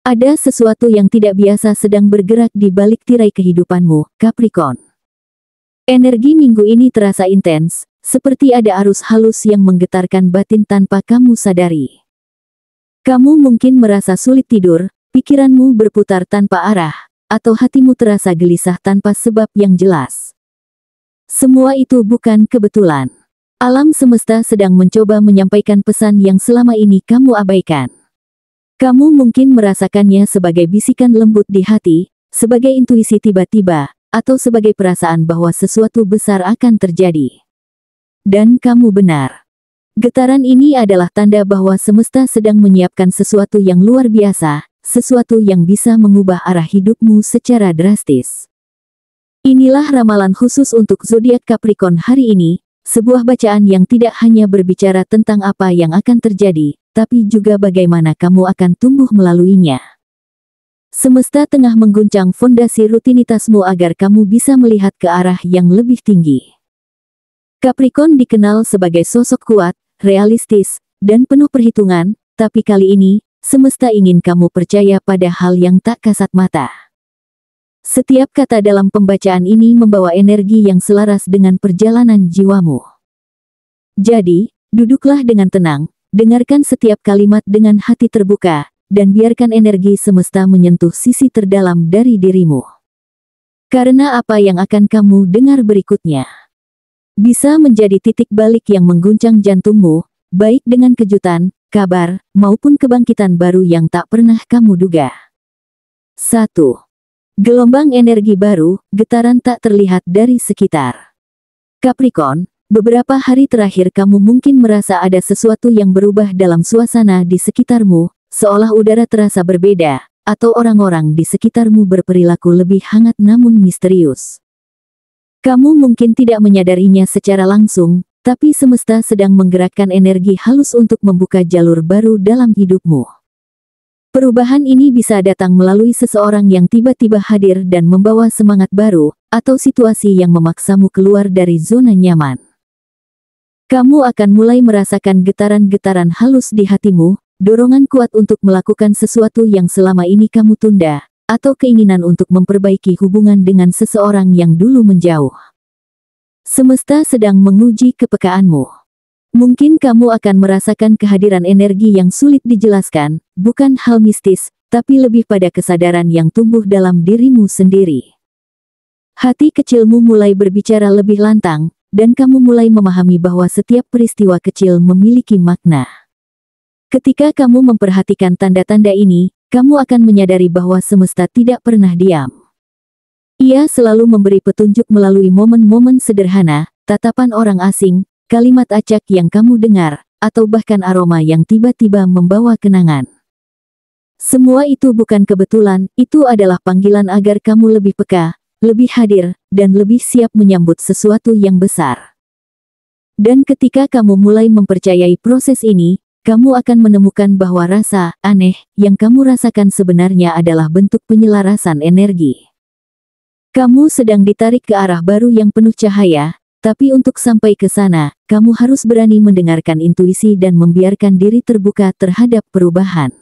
Ada sesuatu yang tidak biasa sedang bergerak di balik tirai kehidupanmu, Capricorn. Energi minggu ini terasa intens, seperti ada arus halus yang menggetarkan batin tanpa kamu sadari. Kamu mungkin merasa sulit tidur, pikiranmu berputar tanpa arah, atau hatimu terasa gelisah tanpa sebab yang jelas. Semua itu bukan kebetulan. Alam semesta sedang mencoba menyampaikan pesan yang selama ini kamu abaikan. Kamu mungkin merasakannya sebagai bisikan lembut di hati, sebagai intuisi tiba-tiba, atau sebagai perasaan bahwa sesuatu besar akan terjadi. Dan kamu benar. Getaran ini adalah tanda bahwa semesta sedang menyiapkan sesuatu yang luar biasa, sesuatu yang bisa mengubah arah hidupmu secara drastis. Inilah ramalan khusus untuk zodiak Capricorn hari ini, sebuah bacaan yang tidak hanya berbicara tentang apa yang akan terjadi, tapi juga bagaimana kamu akan tumbuh melaluinya. Semesta tengah mengguncang fondasi rutinitasmu agar kamu bisa melihat ke arah yang lebih tinggi. Capricorn dikenal sebagai sosok kuat, realistis, dan penuh perhitungan, tapi kali ini, semesta ingin kamu percaya pada hal yang tak kasat mata. Setiap kata dalam pembacaan ini membawa energi yang selaras dengan perjalanan jiwamu. Jadi, duduklah dengan tenang, dengarkan setiap kalimat dengan hati terbuka, dan biarkan energi semesta menyentuh sisi terdalam dari dirimu. Karena apa yang akan kamu dengar berikutnya bisa menjadi titik balik yang mengguncang jantungmu, baik dengan kejutan, kabar, maupun kebangkitan baru yang tak pernah kamu duga. 1. Gelombang energi baru, getaran tak terlihat dari sekitar. Capricorn, beberapa hari terakhir kamu mungkin merasa ada sesuatu yang berubah dalam suasana di sekitarmu, seolah udara terasa berbeda, atau orang-orang di sekitarmu berperilaku lebih hangat namun misterius. Kamu mungkin tidak menyadarinya secara langsung, tapi semesta sedang menggerakkan energi halus untuk membuka jalur baru dalam hidupmu. Perubahan ini bisa datang melalui seseorang yang tiba-tiba hadir dan membawa semangat baru, atau situasi yang memaksamu keluar dari zona nyaman. Kamu akan mulai merasakan getaran-getaran halus di hatimu, dorongan kuat untuk melakukan sesuatu yang selama ini kamu tunda, atau keinginan untuk memperbaiki hubungan dengan seseorang yang dulu menjauh. Semesta sedang menguji kepekaanmu. Mungkin kamu akan merasakan kehadiran energi yang sulit dijelaskan, bukan hal mistis, tapi lebih pada kesadaran yang tumbuh dalam dirimu sendiri. Hati kecilmu mulai berbicara lebih lantang, dan kamu mulai memahami bahwa setiap peristiwa kecil memiliki makna. Ketika kamu memperhatikan tanda-tanda ini, kamu akan menyadari bahwa semesta tidak pernah diam. Ia selalu memberi petunjuk melalui momen-momen sederhana, tatapan orang asing, kalimat acak yang kamu dengar, atau bahkan aroma yang tiba-tiba membawa kenangan. Semua itu bukan kebetulan, itu adalah panggilan agar kamu lebih peka, lebih hadir, dan lebih siap menyambut sesuatu yang besar. Dan ketika kamu mulai mempercayai proses ini, kamu akan menemukan bahwa rasa aneh yang kamu rasakan sebenarnya adalah bentuk penyelarasan energi. Kamu sedang ditarik ke arah baru yang penuh cahaya, tapi untuk sampai ke sana, kamu harus berani mendengarkan intuisi dan membiarkan diri terbuka terhadap perubahan.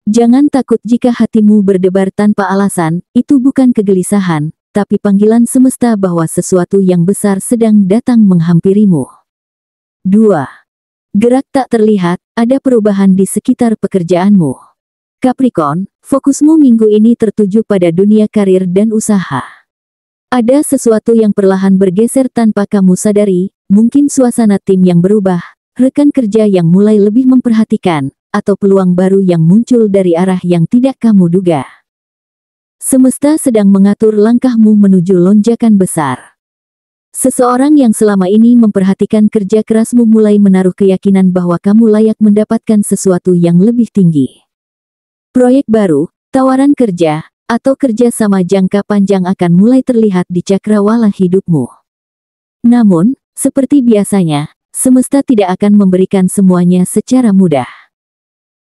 Jangan takut jika hatimu berdebar tanpa alasan, itu bukan kegelisahan, tapi panggilan semesta bahwa sesuatu yang besar sedang datang menghampirimu. 2. Gerak tak terlihat, ada perubahan di sekitar pekerjaanmu. Capricorn, fokusmu minggu ini tertuju pada dunia karir dan usaha. Ada sesuatu yang perlahan bergeser tanpa kamu sadari, mungkin suasana tim yang berubah, rekan kerja yang mulai lebih memperhatikan, atau peluang baru yang muncul dari arah yang tidak kamu duga. Semesta sedang mengatur langkahmu menuju lonjakan besar. Seseorang yang selama ini memperhatikan kerja kerasmu mulai menaruh keyakinan bahwa kamu layak mendapatkan sesuatu yang lebih tinggi. Proyek baru, tawaran kerja, atau kerja sama jangka panjang akan mulai terlihat di cakrawala hidupmu. Namun, seperti biasanya, semesta tidak akan memberikan semuanya secara mudah.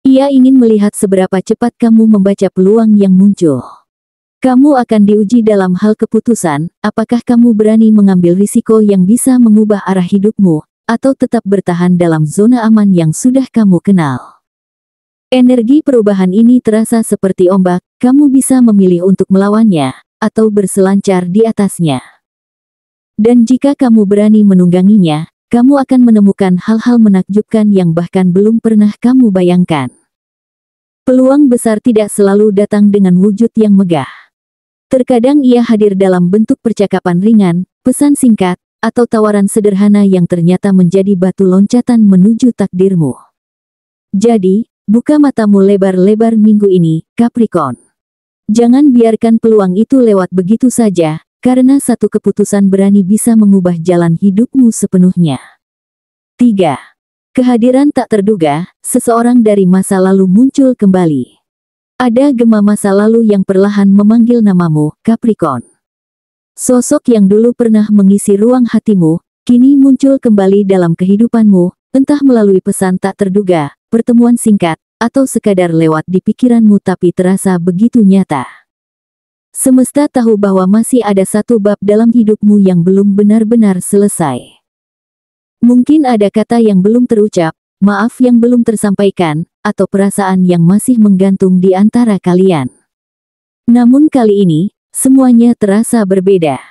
Ia ingin melihat seberapa cepat kamu membaca peluang yang muncul. Kamu akan diuji dalam hal keputusan, apakah kamu berani mengambil risiko yang bisa mengubah arah hidupmu, atau tetap bertahan dalam zona aman yang sudah kamu kenal. Energi perubahan ini terasa seperti ombak, kamu bisa memilih untuk melawannya, atau berselancar di atasnya. Dan jika kamu berani menungganginya, kamu akan menemukan hal-hal menakjubkan yang bahkan belum pernah kamu bayangkan. Peluang besar tidak selalu datang dengan wujud yang megah. Terkadang ia hadir dalam bentuk percakapan ringan, pesan singkat, atau tawaran sederhana yang ternyata menjadi batu loncatan menuju takdirmu. Jadi, buka matamu lebar-lebar minggu ini, Capricorn. Jangan biarkan peluang itu lewat begitu saja, karena satu keputusan berani bisa mengubah jalan hidupmu sepenuhnya. 3. Kehadiran tak terduga, seseorang dari masa lalu muncul kembali. Ada gema masa lalu yang perlahan memanggil namamu, Capricorn. Sosok yang dulu pernah mengisi ruang hatimu, kini muncul kembali dalam kehidupanmu, entah melalui pesan tak terduga, pertemuan singkat, atau sekadar lewat di pikiranmu tapi terasa begitu nyata. Semesta tahu bahwa masih ada satu bab dalam hidupmu yang belum benar-benar selesai. Mungkin ada kata yang belum terucap, maaf yang belum tersampaikan, atau perasaan yang masih menggantung di antara kalian. Namun kali ini, semuanya terasa berbeda.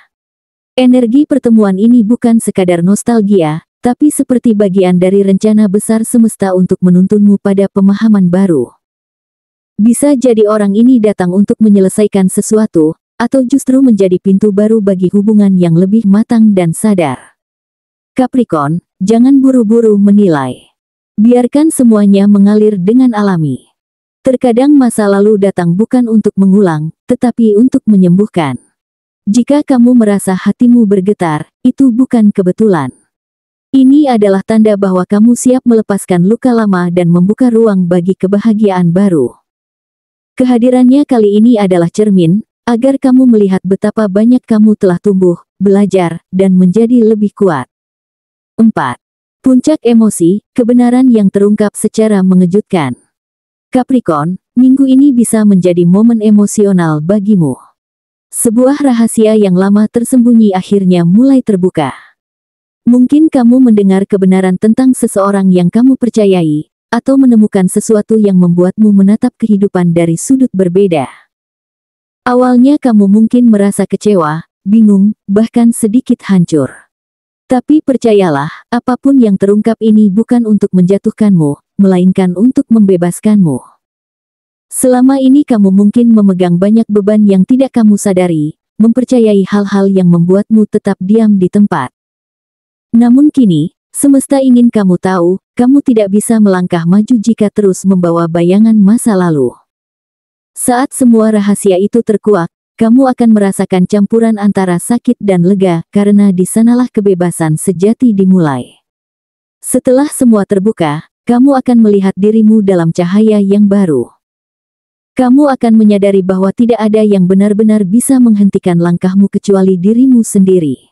Energi pertemuan ini bukan sekadar nostalgia, tapi seperti bagian dari rencana besar semesta untuk menuntunmu pada pemahaman baru. Bisa jadi orang ini datang untuk menyelesaikan sesuatu, atau justru menjadi pintu baru bagi hubungan yang lebih matang dan sadar. Capricorn, jangan buru-buru menilai. Biarkan semuanya mengalir dengan alami. Terkadang masa lalu datang bukan untuk mengulang, tetapi untuk menyembuhkan. Jika kamu merasa hatimu bergetar, itu bukan kebetulan. Ini adalah tanda bahwa kamu siap melepaskan luka lama dan membuka ruang bagi kebahagiaan baru. Kehadirannya kali ini adalah cermin, agar kamu melihat betapa banyak kamu telah tumbuh, belajar, dan menjadi lebih kuat. 4. Puncak emosi, kebenaran yang terungkap secara mengejutkan. Capricorn, minggu ini bisa menjadi momen emosional bagimu. Sebuah rahasia yang lama tersembunyi akhirnya mulai terbuka. Mungkin kamu mendengar kebenaran tentang seseorang yang kamu percayai, atau menemukan sesuatu yang membuatmu menatap kehidupan dari sudut berbeda. Awalnya kamu mungkin merasa kecewa, bingung, bahkan sedikit hancur. Tapi percayalah, apapun yang terungkap ini bukan untuk menjatuhkanmu, melainkan untuk membebaskanmu. Selama ini kamu mungkin memegang banyak beban yang tidak kamu sadari, mempercayai hal-hal yang membuatmu tetap diam di tempat. Namun kini, semesta ingin kamu tahu, kamu tidak bisa melangkah maju jika terus membawa bayangan masa lalu. Saat semua rahasia itu terkuak, kamu akan merasakan campuran antara sakit dan lega, karena di sanalah kebebasan sejati dimulai. Setelah semua terbuka, kamu akan melihat dirimu dalam cahaya yang baru. Kamu akan menyadari bahwa tidak ada yang benar-benar bisa menghentikan langkahmu kecuali dirimu sendiri.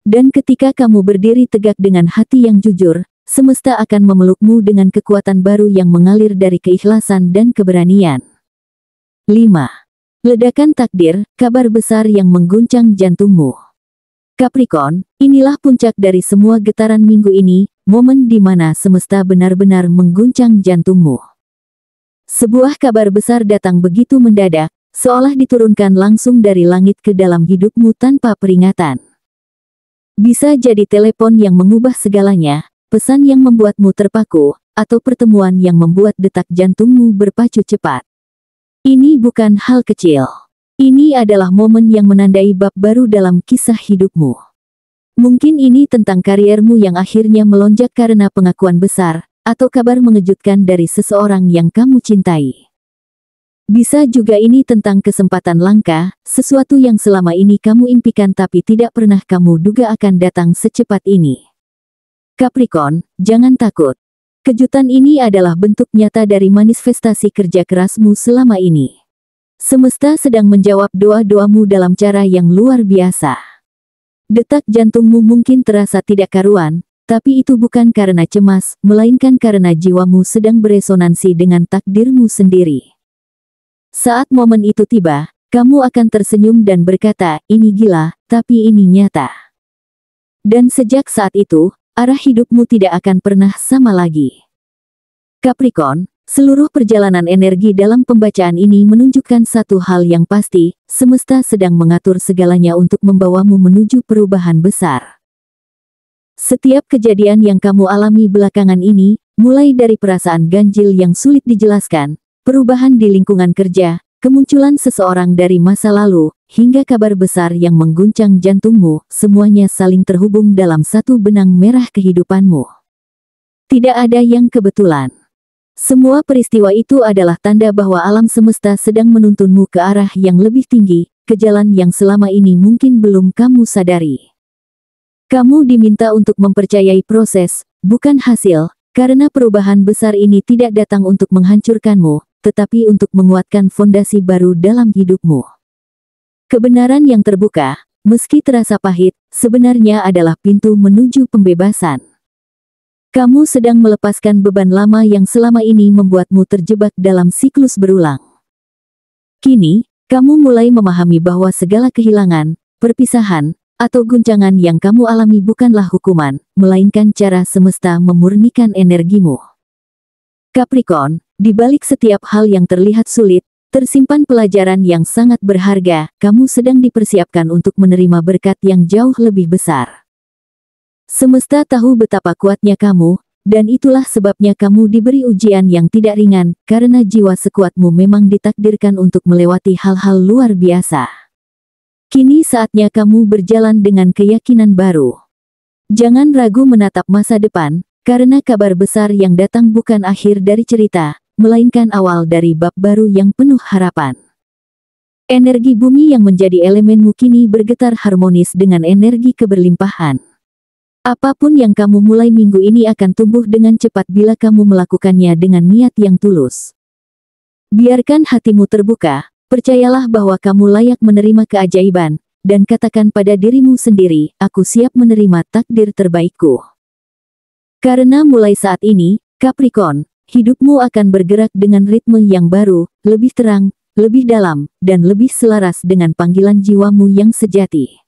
Dan ketika kamu berdiri tegak dengan hati yang jujur, semesta akan memelukmu dengan kekuatan baru yang mengalir dari keikhlasan dan keberanian. 5. Ledakan takdir, kabar besar yang mengguncang jantungmu. Capricorn, inilah puncak dari semua getaran minggu ini, momen di mana semesta benar-benar mengguncang jantungmu. Sebuah kabar besar datang begitu mendadak, seolah diturunkan langsung dari langit ke dalam hidupmu tanpa peringatan. Bisa jadi telepon yang mengubah segalanya, pesan yang membuatmu terpaku, atau pertemuan yang membuat detak jantungmu berpacu cepat. Ini bukan hal kecil. Ini adalah momen yang menandai bab baru dalam kisah hidupmu. Mungkin ini tentang kariermu yang akhirnya melonjak karena pengakuan besar, atau kabar mengejutkan dari seseorang yang kamu cintai. Bisa juga ini tentang kesempatan langka, sesuatu yang selama ini kamu impikan tapi tidak pernah kamu duga akan datang secepat ini. Capricorn, jangan takut. Kejutan ini adalah bentuk nyata dari manifestasi kerja kerasmu selama ini. Semesta sedang menjawab doa-doamu dalam cara yang luar biasa. Detak jantungmu mungkin terasa tidak karuan, tapi itu bukan karena cemas, melainkan karena jiwamu sedang beresonansi dengan takdirmu sendiri. Saat momen itu tiba, kamu akan tersenyum dan berkata, ini gila, tapi ini nyata. Dan sejak saat itu, arah hidupmu tidak akan pernah sama lagi. Capricorn, Seluruh perjalanan energi dalam pembacaan ini menunjukkan satu hal yang pasti, semesta sedang mengatur segalanya untuk membawamu menuju perubahan besar. Setiap kejadian yang kamu alami belakangan ini, mulai dari perasaan ganjil yang sulit dijelaskan, perubahan di lingkungan kerja, kemunculan seseorang dari masa lalu, hingga kabar besar yang mengguncang jantungmu, semuanya saling terhubung dalam satu benang merah kehidupanmu. Tidak ada yang kebetulan. Semua peristiwa itu adalah tanda bahwa alam semesta sedang menuntunmu ke arah yang lebih tinggi, ke jalan yang selama ini mungkin belum kamu sadari. Kamu diminta untuk mempercayai proses, bukan hasil, karena perubahan besar ini tidak datang untuk menghancurkanmu, tetapi untuk menguatkan fondasi baru dalam hidupmu. Kebenaran yang terbuka, meski terasa pahit, sebenarnya adalah pintu menuju pembebasan. Kamu sedang melepaskan beban lama yang selama ini membuatmu terjebak dalam siklus berulang. Kini, kamu mulai memahami bahwa segala kehilangan, perpisahan, atau guncangan yang kamu alami bukanlah hukuman, melainkan cara semesta memurnikan energimu. Capricorn, di balik setiap hal yang terlihat sulit, tersimpan pelajaran yang sangat berharga. Kamu sedang dipersiapkan untuk menerima berkat yang jauh lebih besar. Semesta tahu betapa kuatnya kamu, dan itulah sebabnya kamu diberi ujian yang tidak ringan, karena jiwa sekuatmu memang ditakdirkan untuk melewati hal-hal luar biasa. Kini saatnya kamu berjalan dengan keyakinan baru. Jangan ragu menatap masa depan, karena kabar besar yang datang bukan akhir dari cerita, melainkan awal dari bab baru yang penuh harapan. Energi bumi yang menjadi elemenmu kini bergetar harmonis dengan energi keberlimpahan. Apapun yang kamu mulai minggu ini akan tumbuh dengan cepat bila kamu melakukannya dengan niat yang tulus. Biarkan hatimu terbuka, percayalah bahwa kamu layak menerima keajaiban, dan katakan pada dirimu sendiri, aku siap menerima takdir terbaikku. Karena mulai saat ini, Capricorn, hidupmu akan bergerak dengan ritme yang baru, lebih terang, lebih dalam, dan lebih selaras dengan panggilan jiwamu yang sejati.